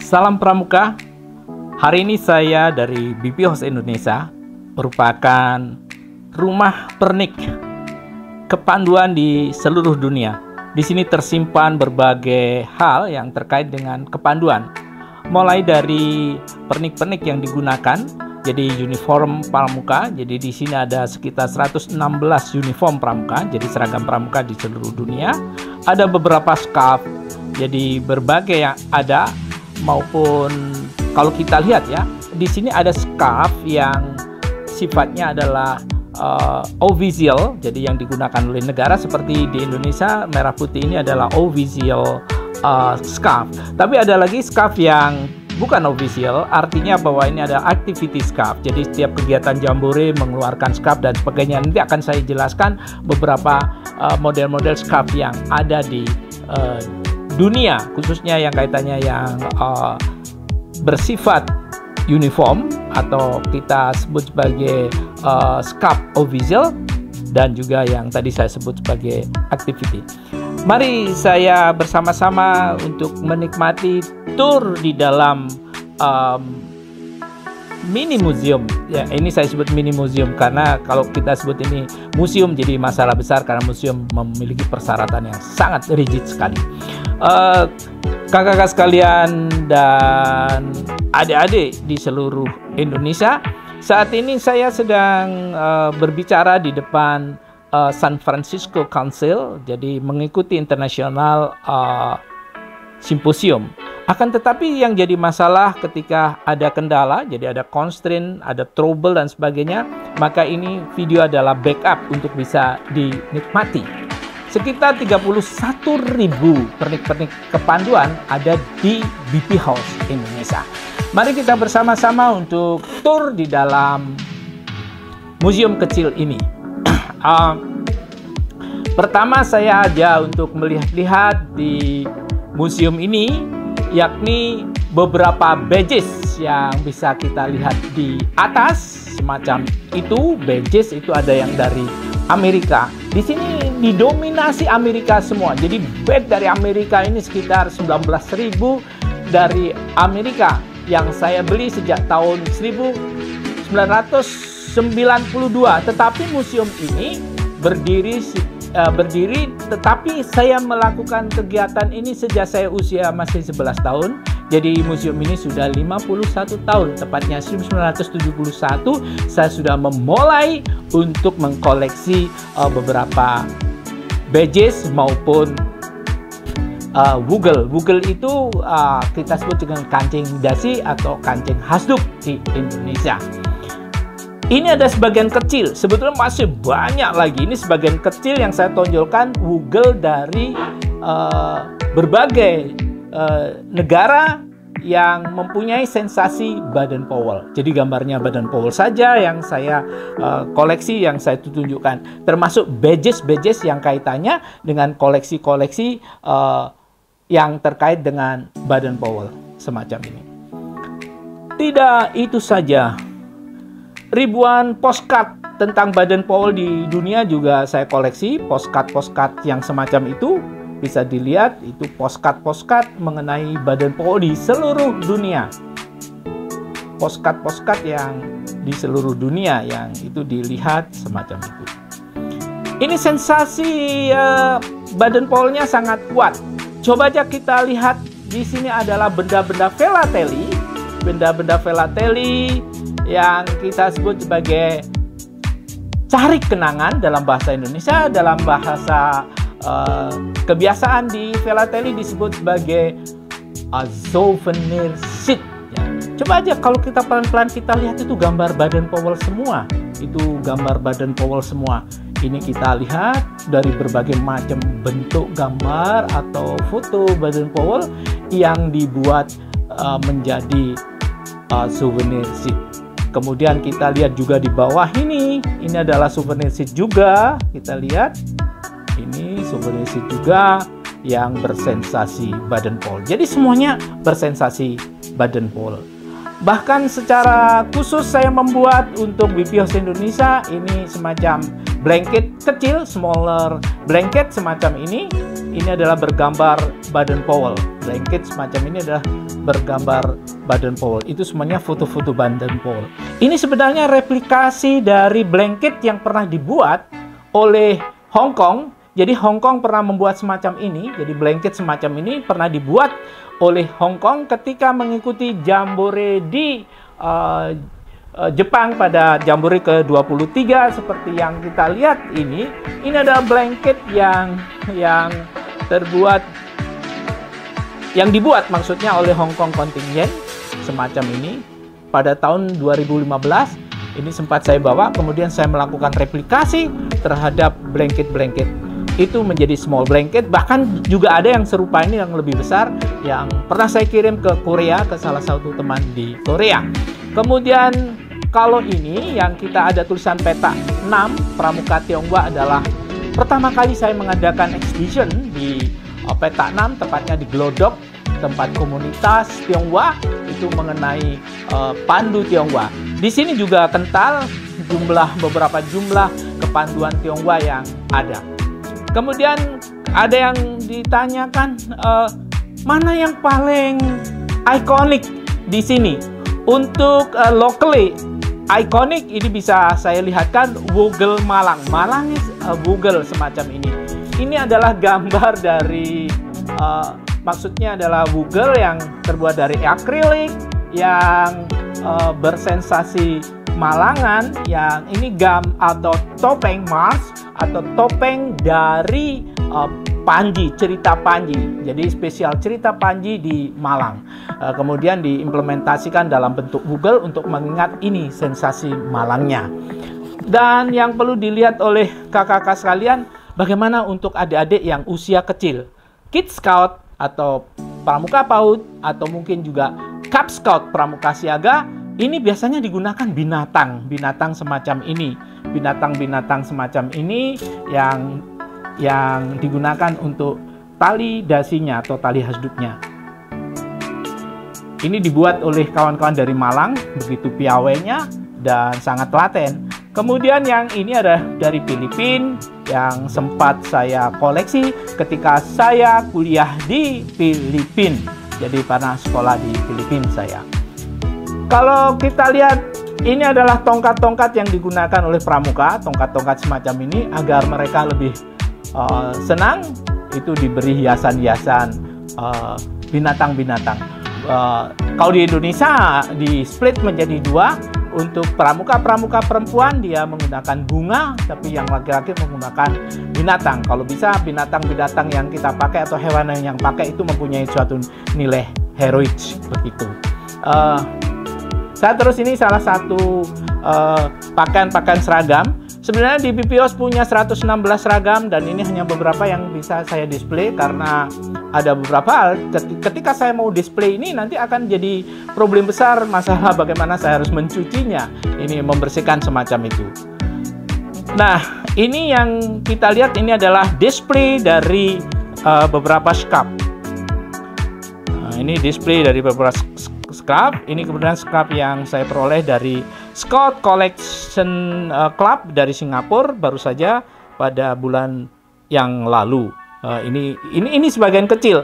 Salam Pramuka. Hari ini saya dari BP House Indonesia, merupakan rumah pernik kepanduan di seluruh dunia. Di sini tersimpan berbagai hal yang terkait dengan kepanduan, mulai dari pernik-pernik yang digunakan, jadi uniform pramuka. Jadi di sini ada sekitar 116 uniform pramuka, jadi seragam pramuka di seluruh dunia. Ada beberapa scarf, jadi berbagai yang ada, maupun kalau kita lihat ya, di sini ada scarf yang sifatnya adalah official, jadi yang digunakan oleh negara. Seperti di Indonesia, merah putih ini adalah official scarf. Tapi ada lagi scarf yang bukan official, artinya bahwa ini ada activity scarf. Jadi setiap kegiatan jambore mengeluarkan scarf dan sebagainya. Nanti akan saya jelaskan beberapa model-model scarf yang ada di dunia, khususnya yang kaitannya yang bersifat uniform atau kita sebut sebagai scarf official, dan juga yang tadi saya sebut sebagai activity. Mari saya bersama-sama untuk menikmati tour di dalam mini museum. Ya, ini saya sebut mini museum karena kalau kita sebut ini museum jadi masalah besar, karena museum memiliki persyaratan yang sangat rigid sekali. Kakak-kakak sekalian dan adik-adik di seluruh Indonesia, saat ini saya sedang berbicara di depan San Francisco Council, jadi mengikuti internasional simposium. Akan tetapi yang jadi masalah ketika ada kendala, jadi ada constraint, ada trouble dan sebagainya, maka ini video adalah backup untuk bisa dinikmati. Sekitar 31.000 pernik-pernik kepanduan ada di BP House Indonesia. Mari kita bersama-sama untuk tour di dalam museum kecil ini. Pertama saya ajak untuk melihat-lihat di museum ini, yakni beberapa badges yang bisa kita lihat di atas. Semacam itu, badges itu ada yang dari Amerika. Di sini didominasi Amerika semua. Jadi badge dari Amerika ini sekitar 19.000 dari Amerika yang saya beli sejak tahun 1992. Tetapi museum ini berdiri, tetapi saya melakukan kegiatan ini sejak saya usia masih 11 tahun. Jadi museum ini sudah 51 tahun, tepatnya 1971 saya sudah memulai untuk mengkoleksi beberapa badges maupun wugel. Wugel itu kita sebut dengan kancing dasi atau kancing hasduk di Indonesia. Ini ada sebagian kecil, sebetulnya masih banyak lagi. Ini sebagian kecil yang saya tonjolkan wugel dari berbagai negara yang mempunyai sensasi Baden Powell. Jadi gambarnya Baden Powell saja yang saya koleksi, yang saya tunjukkan. Termasuk badges-badges yang kaitannya dengan koleksi-koleksi yang terkait dengan Baden Powell semacam ini. Tidak itu saja, ribuan postcard tentang Baden Powell di dunia juga saya koleksi. Postcard-postcard yang semacam itu bisa dilihat, itu postcard mengenai Baden Powell di seluruh dunia. Postcard yang di seluruh dunia yang itu dilihat semacam itu. Ini sensasi Baden Powell-nya sangat kuat. Coba aja kita lihat, di sini adalah benda-benda filateli, yang kita sebut sebagai carik kenangan dalam bahasa Indonesia. Dalam bahasa kebiasaan di filateli disebut sebagai souvenir sheet. Ya. Coba aja kalau kita pelan-pelan kita lihat, itu gambar Baden Powell semua. Itu gambar Baden Powell semua. Ini kita lihat dari berbagai macam bentuk gambar atau foto Baden Powell yang dibuat menjadi souvenir sheet. Kemudian kita lihat juga di bawah ini adalah souvenir sheet juga. Kita lihat ini souvenir sheet juga yang bersensasi Baden Powell. Jadi semuanya bersensasi Baden Powell. Bahkan secara khusus saya membuat untuk BP House Indonesia ini semacam blanket kecil, smaller blanket semacam ini. Ini adalah bergambar Baden Powell. blanket semacam ini adalah bergambar Baden-Powell. Itu semuanya foto-foto Baden-Powell. Ini sebenarnya replikasi dari blanket yang pernah dibuat oleh Hong Kong. Jadi Hong Kong pernah membuat semacam ini. Jadi blanket semacam ini pernah dibuat oleh Hong Kong ketika mengikuti jambore di Jepang pada jambore ke-23 seperti yang kita lihat ini. Ini adalah blanket yang dibuat maksudnya oleh Hong Kong contingent semacam ini pada tahun 2015. Ini sempat saya bawa, kemudian saya melakukan replikasi terhadap blanket-blanket itu menjadi small blanket. Bahkan juga ada yang serupa ini yang lebih besar yang pernah saya kirim ke Korea, ke salah satu teman di Korea. Kemudian kalau ini yang kita ada tulisan petak 6 Pramuka Tionghoa adalah pertama kali saya mengadakan exhibition di petak 6, tepatnya di Glodok, tempat komunitas Tionghoa itu mengenai pandu Tionghoa. Di sini juga kental beberapa jumlah kepanduan Tionghoa yang ada. Kemudian ada yang ditanyakan mana yang paling ikonik di sini. Untuk locally ikonik ini bisa saya lihatkan Wugel Malang. Malang Wugel semacam ini. Ini adalah gambar dari maksudnya adalah wugel yang terbuat dari akrilik yang bersensasi malangan, yang ini atau topeng Mars atau topeng dari Panji, cerita Panji. Jadi spesial cerita Panji di Malang. Kemudian diimplementasikan dalam bentuk wugel untuk mengingat ini sensasi Malangnya. Dan yang perlu dilihat oleh kakak-kakak sekalian, bagaimana untuk adik-adik yang usia kecil? Kid Scout atau Pramuka PAUD atau mungkin juga Cub Scout Pramuka Siaga, ini biasanya digunakan binatang semacam ini. Binatang semacam ini yang digunakan untuk tali dasinya atau tali hasduknya. Ini dibuat oleh kawan-kawan dari Malang, begitu piawainya dan sangat telaten. Kemudian yang ini ada dari Filipina yang sempat saya koleksi ketika saya kuliah di Filipina. Jadi pernah sekolah di Filipina saya. Kalau kita lihat, ini adalah tongkat-tongkat yang digunakan oleh pramuka, tongkat-tongkat semacam ini agar mereka lebih senang, itu diberi hiasan-hiasan binatang-binatang. Kalau di Indonesia di split menjadi dua. Untuk pramuka perempuan dia menggunakan bunga, tapi yang laki-laki menggunakan binatang. Kalau bisa binatang-binatang yang kita pakai atau hewan yang pakai itu mempunyai suatu nilai heroik begitu. Saya terus ini salah satu pakaian-pakaian seragam. Sebenarnya di BPOS punya 116 seragam dan ini hanya beberapa yang bisa saya display karena ada beberapa hal. Ketika saya mau display ini nanti akan jadi problem besar masalah bagaimana saya harus mencucinya. Ini membersihkan semacam itu. Nah, ini yang kita lihat ini adalah display dari beberapa scarf. Nah, ini display dari beberapa scarf. Ini kemudian scarf yang saya peroleh dari Scout Collection Club dari Singapura baru saja pada bulan yang lalu. Ini sebagian kecil.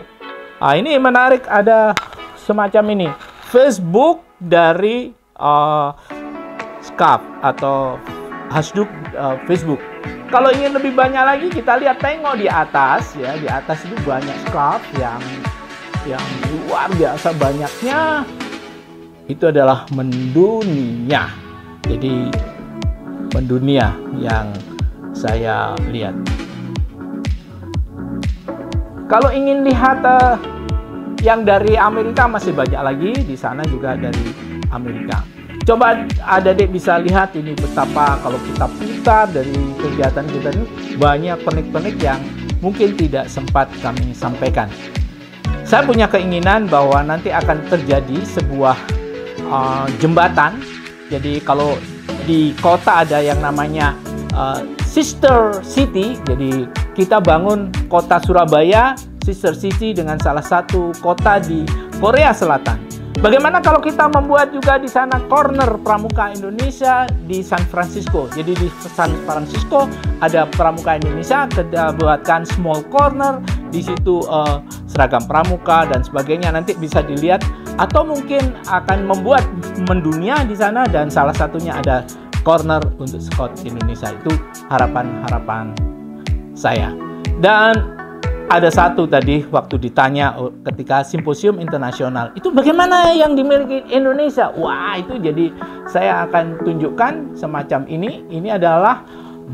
Ini menarik, ada semacam ini Facebook dari scarf atau hasduk Facebook. Kalau ingin lebih banyak lagi kita lihat, tengok di atas ya, di atas itu banyak scarf yang luar biasa banyaknya. Itu adalah mendunia. Jadi mendunia yang saya lihat. Kalau ingin lihat yang dari Amerika masih banyak lagi, di sana juga dari Amerika. Coba adik-adik bisa lihat ini betapa kalau kita putar dari kegiatan kita ini banyak pernik-pernik yang mungkin tidak sempat kami sampaikan. Saya punya keinginan bahwa nanti akan terjadi sebuah jembatan. Jadi kalau di kota ada yang namanya Sister City, jadi kita bangun kota Surabaya Sister City dengan salah satu kota di Korea Selatan. Bagaimana kalau kita membuat juga di sana corner Pramuka Indonesia di San Francisco? Jadi di San Francisco ada Pramuka Indonesia, kita buatkan small corner, di situ seragam pramuka dan sebagainya, nanti bisa dilihat. Atau mungkin akan membuat mendunia di sana dan salah satunya ada corner untuk Scout Indonesia. Itu harapan-harapan saya. Dan ada satu tadi waktu ditanya ketika simposium internasional, itu bagaimana yang dimiliki Indonesia? Wah, itu jadi saya akan tunjukkan semacam ini. Ini adalah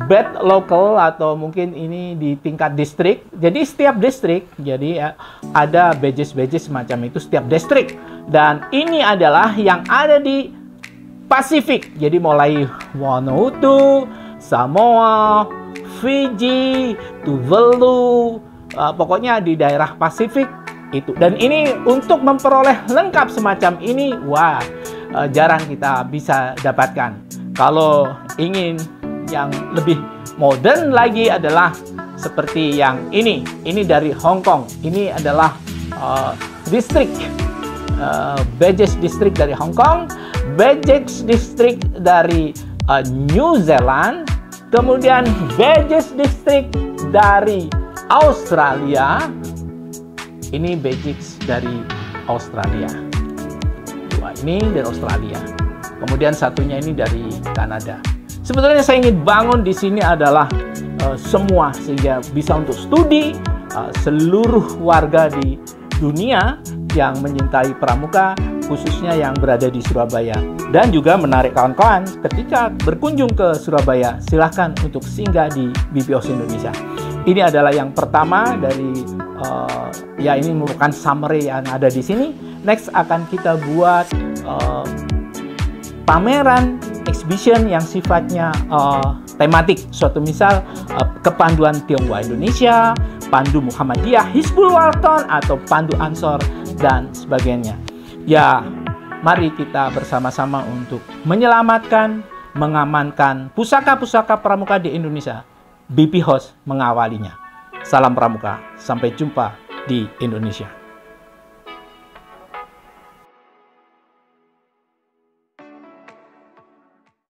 badge local atau mungkin ini di tingkat distrik. Jadi setiap distrik, jadi ada badges-badges semacam itu setiap distrik. Dan ini adalah yang ada di Pasifik. Jadi mulai Vanuatu, Samoa, Fiji, Tuvalu, pokoknya di daerah Pasifik itu. Dan ini untuk memperoleh lengkap semacam ini, wah, jarang kita bisa dapatkan. Kalau ingin yang lebih modern lagi adalah seperti yang ini. Ini dari Hong Kong. Ini adalah distrik, badges distrik dari Hong Kong, badges distrik dari New Zealand, kemudian badges distrik dari Australia. Ini badges dari Australia. Dua ini dari Australia. Kemudian satunya ini dari Kanada. Sebetulnya saya ingin bangun di sini adalah semua sehingga bisa untuk studi seluruh warga di dunia yang menyintai pramuka, khususnya yang berada di Surabaya. Dan juga menarik kawan-kawan ketika berkunjung ke Surabaya, silahkan untuk singgah di BPOS Indonesia. Ini adalah yang pertama dari ya ini merupakan summary yang ada di sini. Next akan kita buat pameran exhibition yang sifatnya tematik. Suatu misal kepanduan Tionghoa Indonesia, Pandu Muhammadiyah, Hizbul Walton atau Pandu Ansor dan sebagainya. Ya, mari kita bersama-sama untuk menyelamatkan, mengamankan pusaka-pusaka pramuka di Indonesia. BPHOS mengawalinya. Salam pramuka, sampai jumpa di Indonesia.